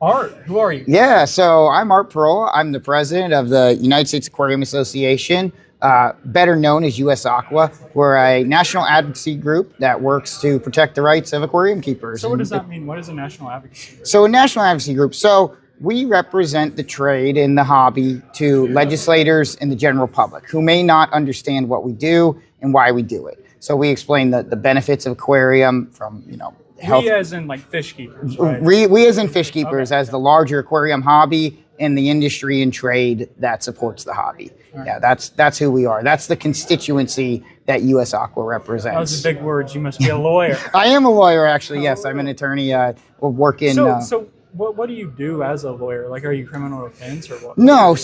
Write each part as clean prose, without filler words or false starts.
Art, who are you? Yeah, so I'm Art Pearl. I'm the president of the United States Aquarium Association, better known as USAqua. We're a national advocacy group that works to protect the rights of aquarium keepers. So what does that mean? What is a national advocacy group? So a national advocacy group. So we represent the trade and the hobby to legislators and the general public who may not understand what we do and why we do it. So we explain the benefits of aquarium from, health. We as in like fish keepers, right? We as in fish keepers, as the larger aquarium hobby and the industry and trade that supports the hobby. Right. Yeah, that's who we are. That's the constituency that USAqua represents. Those are big words. You must be a lawyer. I am a lawyer, actually. Yes, I'm an attorney. Work in. So what do you do as a lawyer? Like, are you criminal defense or what? No,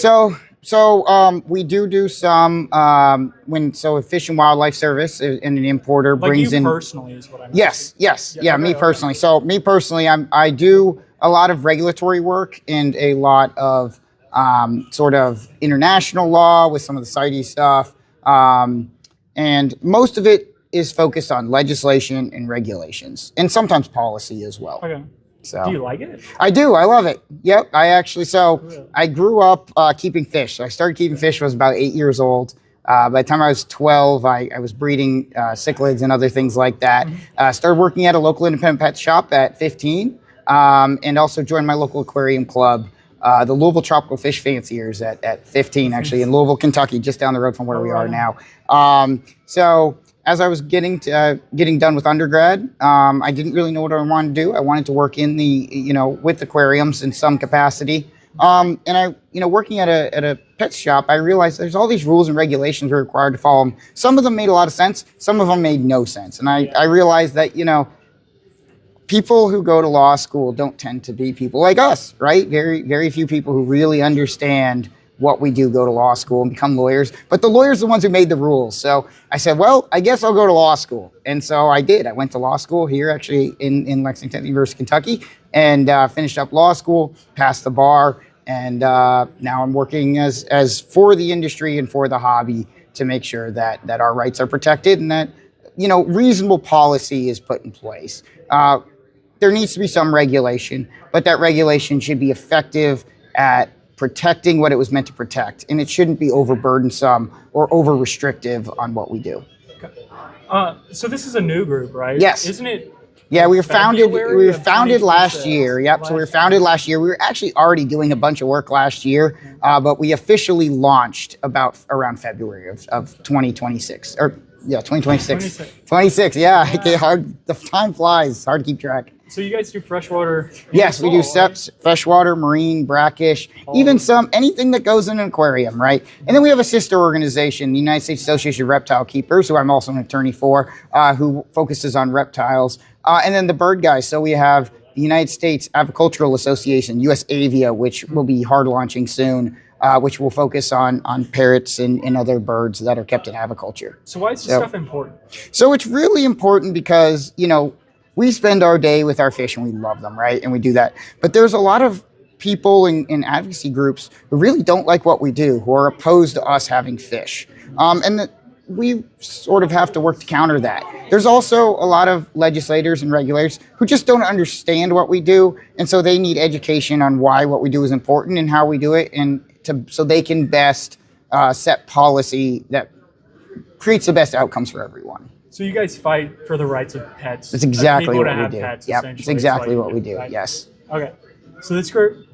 we do some a Fish and Wildlife Service and an importer like brings you in personally is what I mean. Yes, yeah, okay, me personally. So me personally, I do a lot of regulatory work and a lot of sort of international law with some of the CITES stuff, and most of it is focused on legislation and regulations, and sometimes policy as well. Okay. So, do you like it? I do. I love it. Yep. I grew up keeping fish. So I started keeping fish when I was about 8 years old. By the time I was 12, I was breeding cichlids and other things like that. Started working at a local independent pet shop at 15, and also joined my local aquarium club, the Louisville Tropical Fish Fanciers at 15, actually, in Louisville, Kentucky, just down the road from where we are now. So as I was getting done with undergrad, I didn't really know what I wanted to do. I wanted to work in with aquariums in some capacity. And working at a pet shop, I realized there's all these rules and regulations we're required to follow them. Some of them made a lot of sense. Some of them made no sense. And I realized that, people who go to law school don't tend to be people like us, right? Very, very few people who really understand what we do go to law school and become lawyers, but the lawyers are the ones who made the rules. So I said, well, I guess I'll go to law school. And so I did. I went to law school here actually in Lexington, University, Kentucky, and finished up law school, passed the bar, and now I'm working as for the industry and for the hobby to make sure that our rights are protected and that, reasonable policy is put in place. There needs to be some regulation, but that regulation should be effective at protecting what it was meant to protect, and it shouldn't be overburdensome or over restrictive on what we do. Okay. So this is a new group, right? Yes. Isn't it? Yeah, we were founded last year. Yep. So we were founded last year. We were actually already doing a bunch of work last year, but we officially launched around February of 2026. Or yeah, 2026. 26. Yeah. Hard. The time flies. It's hard to keep track. So you guys do freshwater? Yes, we do freshwater, marine, brackish, even anything that goes in an aquarium, right? And then we have a sister organization, the United States Association of Reptile Keepers, who I'm also an attorney for, who focuses on reptiles. And then the bird guys. So we have the United States Avicultural Association, USAvia, which will be hard launching soon, which will focus on parrots and other birds that are kept in aviculture. So why is this stuff important? So it's really important because, we spend our day with our fish and we love them, right? And we do that. But there's a lot of people in advocacy groups who really don't like what we do, who are opposed to us having fish. And we sort of have to work to counter that. There's also a lot of legislators and regulators who just don't understand what we do. And so they need education on why what we do is important and how we do it, and so they can best set policy that creates the best outcomes for everyone. So you guys fight for the rights of pets. That's exactly what we do. Yep, it's exactly what we do. Right? Yes. Okay. So this group,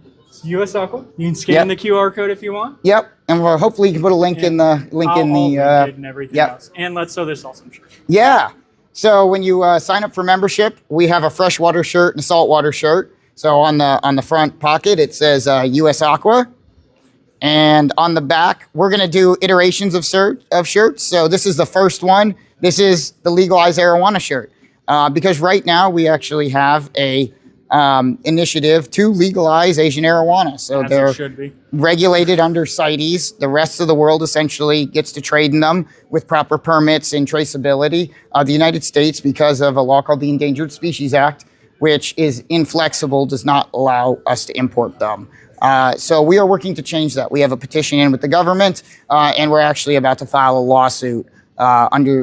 USAqua. You can scan the QR code if you want. Yep. And hopefully you can put a link in the and everything else. And let's sew this awesome shirt. Yeah. So when you sign up for membership, we have a freshwater shirt and a saltwater shirt. So on the front pocket it says USAqua. And on the back, we're going to do iterations of shirts. So this is the first one. This is the legalized arowana shirt. Because right now we actually have a initiative to legalize Asian arowana. So they're regulated under CITES. The rest of the world essentially gets to trade in them with proper permits and traceability. The United States, because of a law called the Endangered Species Act, which is inflexible, does not allow us to import them. So we are working to change that. We have a petition in with the government, and we're actually about to file a lawsuit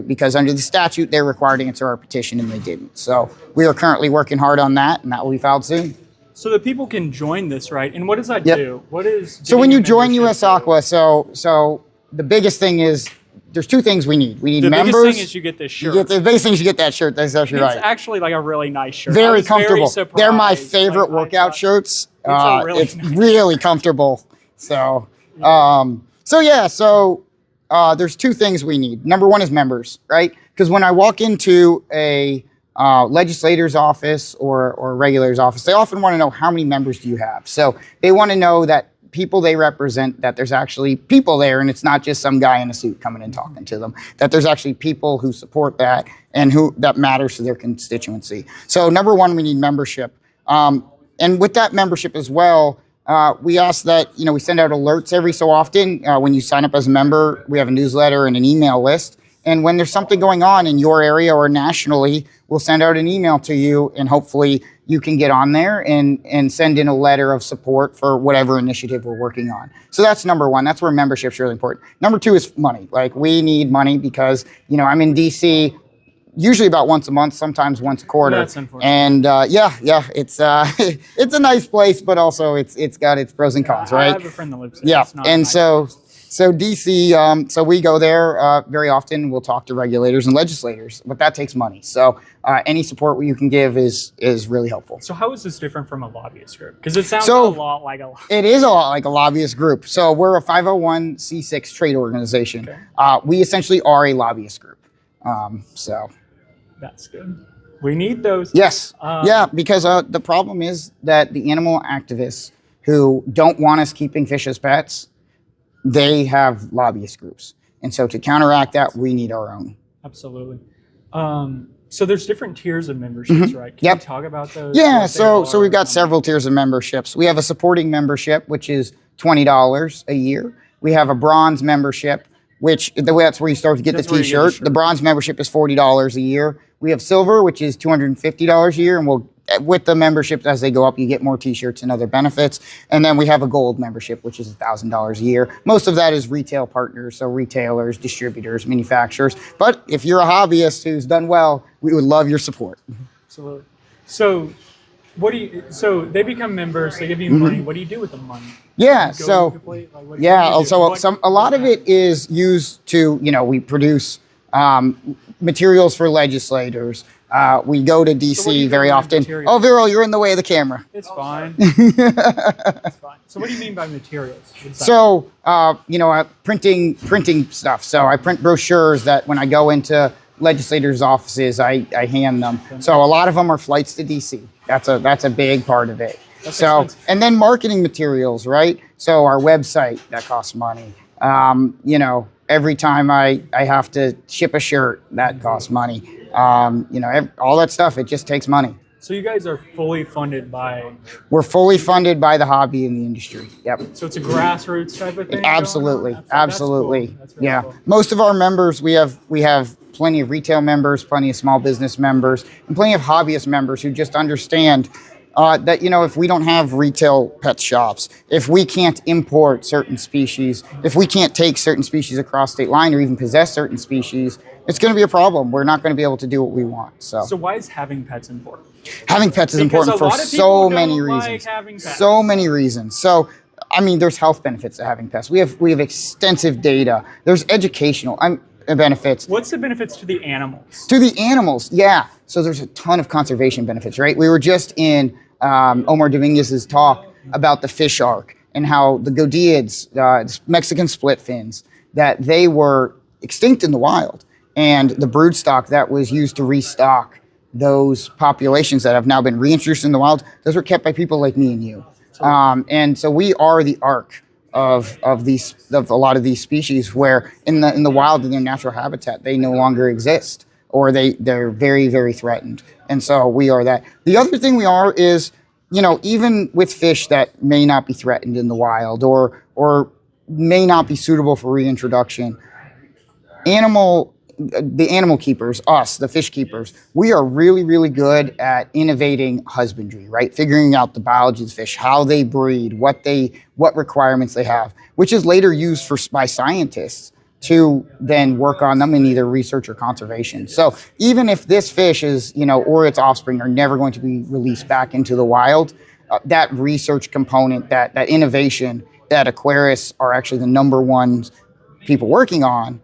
because under the statute, they're required to answer our petition and they didn't. So we are currently working hard on that, and that will be filed soon. So that people can join this, right? And what does that Yep. do? What is So when getting you a join membership do? USAqua, so the biggest thing is there's two things we need. We need The members. biggest thing is you get this shirt. The biggest thing is you get that shirt. That's actually It's right. actually like a really nice shirt. I Very was comfortable. surprised. They're my favorite Like, I workout thought- shirts. really It's nice. really comfortable. So, there's two things we need. Number one is members, right? Because when I walk into a legislator's office or a regulator's office, they often want to know how many members do you have. So they want to know that people they represent, that there's actually people there and it's not just some guy in a suit coming and talking to them, that there's actually people who support that and who that matters to their constituency. So number one, we need membership. And with that membership as well, we ask that, we send out alerts every so often. When you sign up as a member, we have a newsletter and an email list. And when there's something going on in your area or nationally, we'll send out an email to you and hopefully you can get on there and send in a letter of support for whatever initiative we're working on. So that's number one. That's where membership's really important. Number two is money. Like we need money because, I'm in DC usually about once a month, sometimes once a quarter. That's unfortunate. And it's it's a nice place, but also it's got its pros and cons, I right? have a friend that lives there. Yeah, It's not and nice. so DC, so we go there very often. We'll talk to regulators and legislators, but that takes money. So any support you can give is really helpful. So how is this different from a lobbyist group? Because it sounds So- a lot like a It is a lot like a lobbyist group. So we're a 501c6 trade organization. Okay. We essentially are a lobbyist group. That's good. We need those. Yes. Because the problem is that the animal activists who don't want us keeping fish as pets, they have lobbyist groups. And so to counteract that, we need our own. Absolutely. So there's different tiers of memberships, right? Can Yep. you talk about those? Yeah, What they so we've are, got several tiers of memberships. We have a supporting membership, which is $20 a year. We have a bronze membership, which that's where you start to get That's the where you get the t-shirt. shirt. The bronze membership is $40 a year. We have silver, which is $250 a year, and with the memberships as they go up, you get more t-shirts and other benefits. And then we have a gold membership, which is $1,000 a year. Most of that is retail partners, so retailers, distributors, manufacturers. But if you're a hobbyist who's done well, we would love your support. Absolutely. So so they become members, they give you money. What do you do with the money? Yeah, Go so complete, like, what do yeah, you do? so What- a lot of it is used to, we produce materials for legislators. We go to So what do DC you do very with often. materials? Oh, Viral, you're in the way of the camera. It's fine. It's fine. So what do you mean by materials? What is that? So, printing stuff. So I print brochures that when I go into legislators' offices, I hand them. So a lot of them are flights to DC. That's a big part of it. That's So, expensive. and then marketing materials, right? So our website, that costs money. Every time I have to ship a shirt, that costs money. All that stuff, it just takes money. So you guys are fully funded by, We're fully funded by the hobby and the industry. Yep. so it's a grassroots type of thing? going on? Absolutely, That's absolutely. cool. That's really Yeah, cool. most of our members, we have plenty of retail members, plenty of small business members, and plenty of hobbyist members who just understand that if we don't have retail pet shops, if we can't import certain species, if we can't take certain species across state line or even possess certain species, it's going to be a problem. We're not going to be able to do what we want. So why is having pets important? Having pets is Because important a for lot of people so don't many like reasons. having pets. So many reasons. So, there's health benefits to having pets. We have extensive data. There's educational benefits. What's the benefits to the animals? To the animals, yeah. So there's a ton of conservation benefits, right? We were just in Omar Dominguez's talk about the fish arc and how the godiids, Mexican split fins, that they were extinct in the wild. And the brood stock that was used to restock those populations that have now been reintroduced in the wild, those were kept by people like me and you. And so we are the arc of a lot of these species where in the wild, in their natural habitat, they no longer exist or they're very, very threatened. And so we are that. The other thing we are is, even with fish that may not be threatened in the wild or may not be suitable for reintroduction, the animal keepers, us, the fish keepers, we are really, really good at innovating husbandry, right? Figuring out the biology of the fish, how they breed, what requirements they have, which is later used by scientists to then work on them in either research or conservation. So even if this fish is, or its offspring are never going to be released back into the wild, that research component, that innovation that aquarists are actually the number one people working on,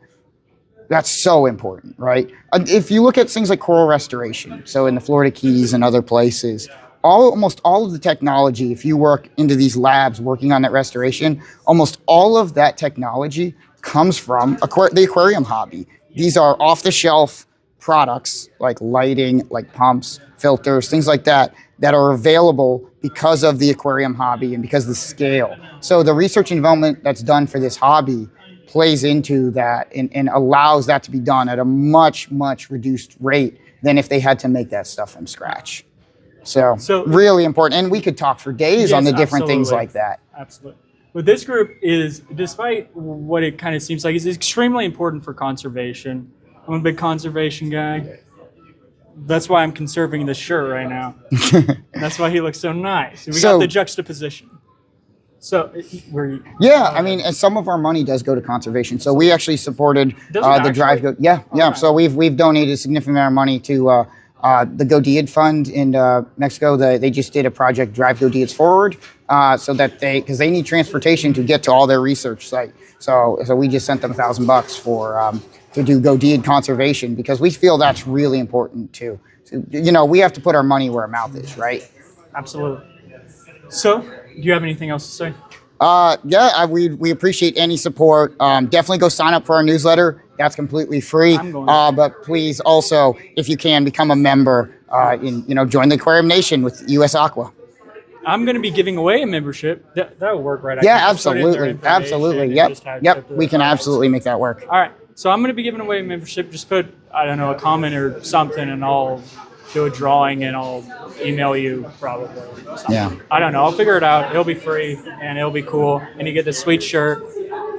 that's so important, right? If you look at things like coral restoration, so in the Florida Keys and other places, almost all of the technology, if you work into these labs working on that restoration, almost all of that technology comes from the aquarium hobby. These are off-the-shelf products like lighting, like pumps, filters, things like that, that are available because of the aquarium hobby and because of the scale. So the research and development that's done for this hobby plays into that and allows that to be done at a much reduced rate than if they had to make that stuff from scratch. So really important. And we could talk for days on the different things like that. Absolutely. But this group is, despite what it kind of seems like, is extremely important for conservation. I'm a big conservation guy. That's why I'm conserving this shirt right now. That's why he looks so nice. We got the juxtaposition. So, I mean, and some of our money does go to conservation. So we actually supported the Drive Go. Yeah. Right. So we've donated a significant amount of money to the Godiad Fund in Mexico. They just did a project, Drive Godiads Forward, so that because they need transportation to get to all their research site. So we just sent them $1,000 for to do Godiad conservation because we feel that's really important too. So, we have to put our money where our mouth is, right? Absolutely. So, do you have anything else to say? We appreciate any support. Definitely go sign up for our newsletter. That's completely free. But please also, if you can, become a member. Join the Aquarium Nation with USAqua. I'm going to be giving away a membership. That will work, right? Yeah, absolutely. Yep. We can absolutely make that work. All right. So I'm going to be giving away a membership. Just put, I don't know, a comment or something, and I'll do a drawing, and I'll email you probably. Yeah. I don't know. I'll figure it out. It'll be free, and it'll be cool. And you get this sweet shirt.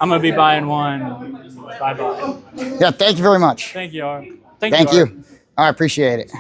I'm going to be buying one. Bye-bye. Yeah, thank you very much. Thank you. Thank you. I appreciate it.